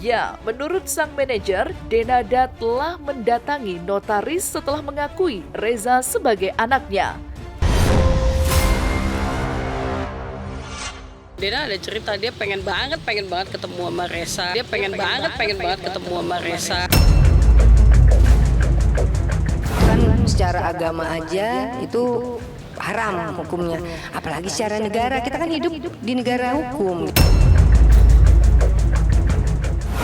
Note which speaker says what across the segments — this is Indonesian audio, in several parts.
Speaker 1: Ya, menurut sang manajer, Denada telah mendatangi notaris setelah mengakui Reza sebagai anaknya.
Speaker 2: Dena ada cerita, dia pengen banget ketemu sama Reza. Dia pengen banget ketemu sama Reza.
Speaker 3: Kan secara agama aja itu haram hukumnya. Apalagi secara negara, kita kan hidup di negara hukum.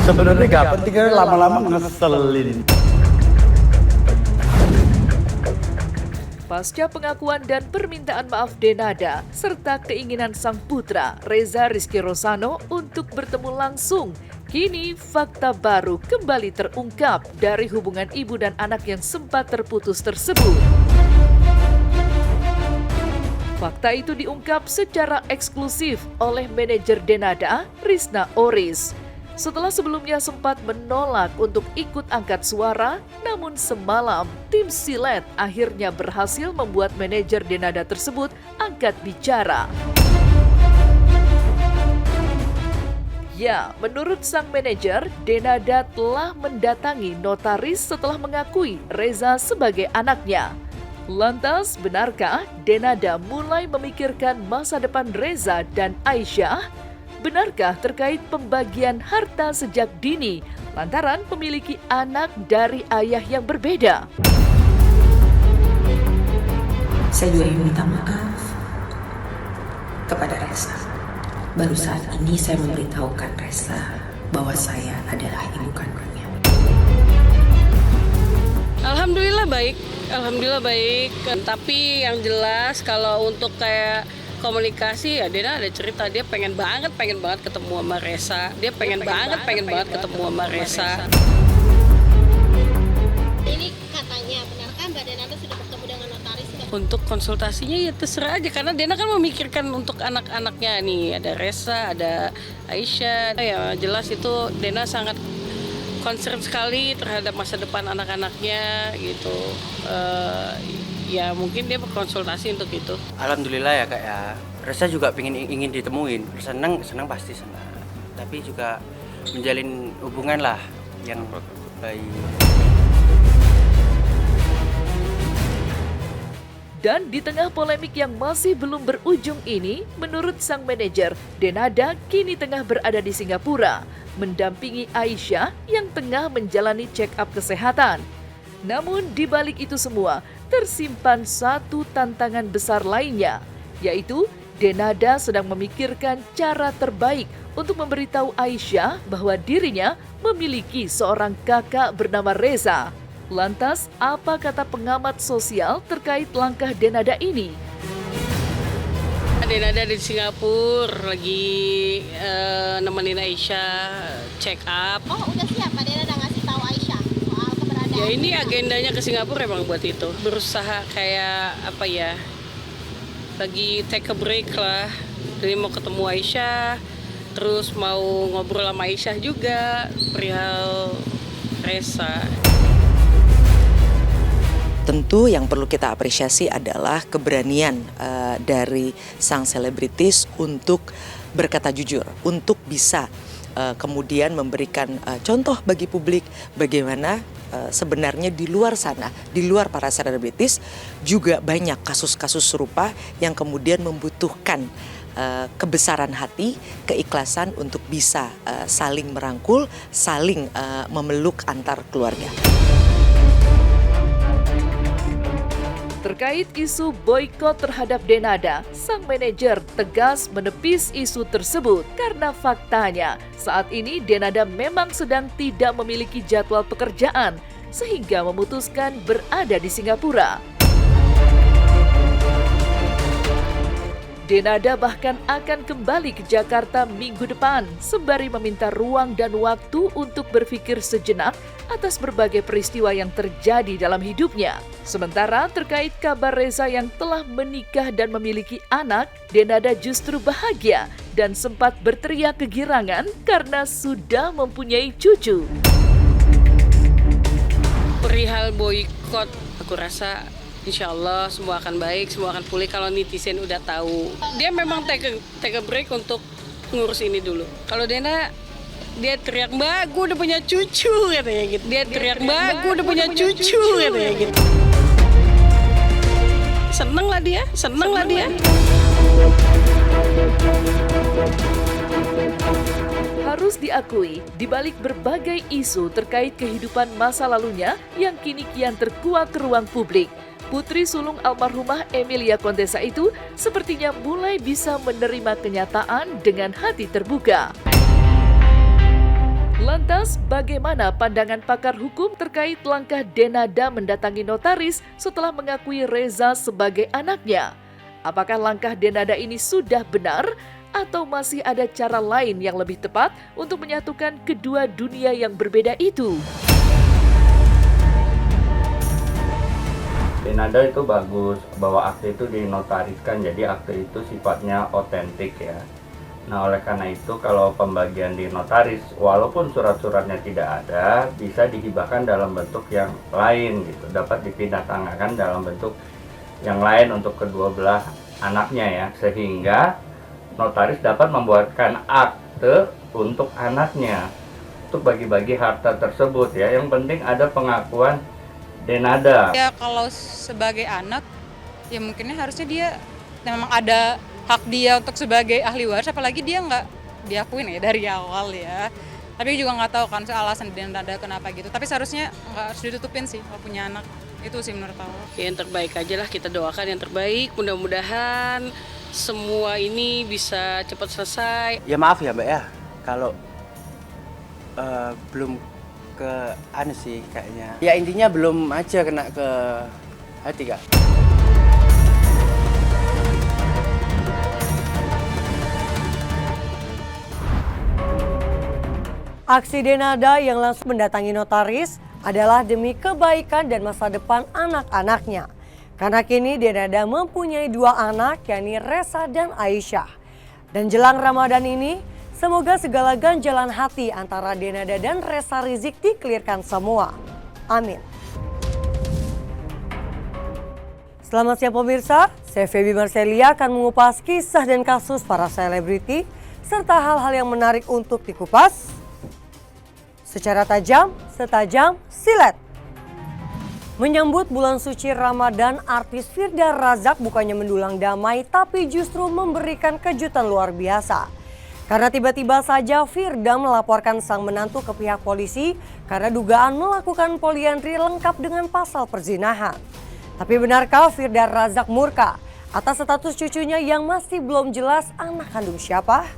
Speaker 4: Sebenarnya gak penting, karena lama-lama ngeselin.
Speaker 1: Pasca pengakuan dan permintaan maaf Denada, serta keinginan sang putra, Reza Rizky Rosano, untuk bertemu langsung, kini fakta baru kembali terungkap dari hubungan ibu dan anak yang sempat terputus tersebut. Fakta itu diungkap secara eksklusif oleh manajer Denada, Rizna Oris. Setelah sebelumnya sempat menolak untuk ikut angkat suara, namun semalam tim Silet akhirnya berhasil membuat manajer Denada tersebut angkat bicara. Ya, menurut sang manajer, Denada telah mendatangi notaris setelah mengakui Reza sebagai anaknya. Lantas, benarkah Denada mulai memikirkan masa depan Reza dan Aisyah? Benarkah terkait pembagian harta sejak dini lantaran memiliki anak dari ayah yang berbeda?
Speaker 5: Saya juga ingin minta maaf kepada Reza. Baru saat ini saya memberitahukan Reza bahwa saya adalah ibu kandungnya.
Speaker 2: Alhamdulillah baik. Tapi yang jelas kalau untuk kayak komunikasi, ya Dena ada cerita, dia pengen banget ketemu sama Reza. Dia pengen banget ketemu sama Reza.
Speaker 6: Ini katanya, benarkah Mbak Denada sudah bertemu dengan notaris?
Speaker 2: Untuk konsultasinya ya terserah aja, karena Dena kan memikirkan untuk anak-anaknya nih. Ada Reza, ada Aisyah. Ya jelas itu Dena sangat concern sekali terhadap masa depan anak-anaknya gitu. Ya mungkin dia berkonsultasi untuk itu.
Speaker 7: Alhamdulillah ya Kak ya. Reza juga ingin ditemuin. Senang pasti senang. Tapi juga menjalin hubungan lah yang baik.
Speaker 1: Dan di tengah polemik yang masih belum berujung ini, menurut sang manajer, Denada kini tengah berada di Singapura, mendampingi Aisyah yang tengah menjalani check-up kesehatan. Namun di balik itu semua, tersimpan satu tantangan besar lainnya, yaitu Denada sedang memikirkan cara terbaik untuk memberitahu Aisyah bahwa dirinya memiliki seorang kakak bernama Reza. Lantas, apa kata pengamat sosial terkait langkah Denada ini?
Speaker 2: Denada di Singapura lagi nemenin Aisyah check up.
Speaker 6: Oh, udah siap Mbak Denada ngasih tahu Aisyah soal keberadaan?
Speaker 2: Ya ini agendanya ke Singapura emang buat itu. Berusaha kayak apa ya, lagi take a break lah. Jadi mau ketemu Aisyah, terus mau ngobrol sama Aisyah juga perihal Reza.
Speaker 8: Tentu yang perlu kita apresiasi adalah keberanian dari sang selebritis untuk berkata jujur, untuk bisa kemudian memberikan contoh bagi publik bagaimana sebenarnya di luar sana, di luar para selebritis juga banyak kasus-kasus serupa yang kemudian membutuhkan kebesaran hati, keikhlasan untuk bisa saling merangkul, saling memeluk antar keluarga.
Speaker 1: Terkait isu boikot terhadap Denada, sang manajer tegas menepis isu tersebut karena faktanya saat ini Denada memang sedang tidak memiliki jadwal pekerjaan sehingga memutuskan berada di Singapura. Denada bahkan akan kembali ke Jakarta minggu depan sembari meminta ruang dan waktu untuk berpikir sejenak atas berbagai peristiwa yang terjadi dalam hidupnya. Sementara terkait kabar Reza yang telah menikah dan memiliki anak, Denada justru bahagia dan sempat berteriak kegirangan karena sudah mempunyai cucu.
Speaker 2: Perihal boikot, aku rasa insya Allah semua akan baik, semua akan pulih kalau netizen udah tahu. Dia memang take a break untuk ngurus ini dulu. Kalau Dena Dia teriak, "Mbak, gue udah punya cucu," katanya gitu. Dia teriak, "Mbak, gue udah punya cucu," katanya gitu. Seneng lah dia.
Speaker 1: Harus diakui, di balik berbagai isu terkait kehidupan masa lalunya yang kini kian terkuak ke ruang publik, putri sulung almarhumah Emilia Contessa itu sepertinya mulai bisa menerima kenyataan dengan hati terbuka. Lantas, bagaimana pandangan pakar hukum terkait langkah Denada mendatangi notaris setelah mengakui Reza sebagai anaknya? Apakah langkah Denada ini sudah benar atau masih ada cara lain yang lebih tepat untuk menyatukan kedua dunia yang berbeda itu?
Speaker 4: Denada itu bagus bahwa akte itu dinotariskan, jadi akte itu sifatnya otentik ya. Nah, oleh karena itu kalau pembagian di notaris, walaupun surat-suratnya tidak ada, bisa dihibahkan dalam bentuk yang lain gitu, dapat dipindah tangankan dalam bentuk yang lain untuk kedua belah anaknya ya, sehingga notaris dapat membuatkan akte untuk anaknya untuk bagi-bagi harta tersebut ya. Yang penting ada pengakuan Denada.
Speaker 9: Ya kalau sebagai anak, ya mungkinnya harusnya dia memang ada hak dia untuk sebagai ahli waris, apalagi dia nggak diakuin ya dari awal ya. Tapi juga nggak tahu kan alasan Denada kenapa gitu. Tapi seharusnya nggak harus ditutupin sih kalau punya anak. Itu sih menurut aku.
Speaker 2: Yang terbaik aja lah, kita doakan yang terbaik. Mudah-mudahan semua ini bisa cepat selesai.
Speaker 7: Ya maaf ya Mbak ya, kalau belum ke anu sih kayaknya. Ya intinya belum aja kena ke hati Kak.
Speaker 10: Aksi Denada yang langsung mendatangi notaris adalah demi kebaikan dan masa depan anak-anaknya. Karena kini Denada mempunyai 2 anak, yakni Reza dan Aisyah. Dan jelang Ramadan ini, semoga segala ganjalan hati antara Denada dan Reza Rizik dikelirkan semua. Amin. Selamat siang pemirsa, saya Feby Marcelia akan mengupas kisah dan kasus para selebriti serta hal-hal yang menarik untuk dikupas secara tajam, setajam silet. Menyambut bulan suci Ramadan, artis Firda Razak bukannya mendulang damai tapi justru memberikan kejutan luar biasa. Karena tiba-tiba saja Firda melaporkan sang menantu ke pihak polisi karena dugaan melakukan poliandri lengkap dengan pasal perzinahan. Tapi benarkah Firda Razak murka atas status cucunya yang masih belum jelas anak kandung siapa?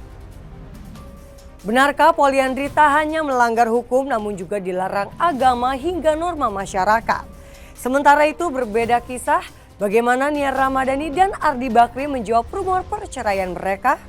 Speaker 10: Benarkah poliandri tak hanya melanggar hukum namun juga dilarang agama hingga norma masyarakat? Sementara itu berbeda kisah bagaimana Nia Ramadhani dan Ardi Bakri menjawab rumor perceraian mereka.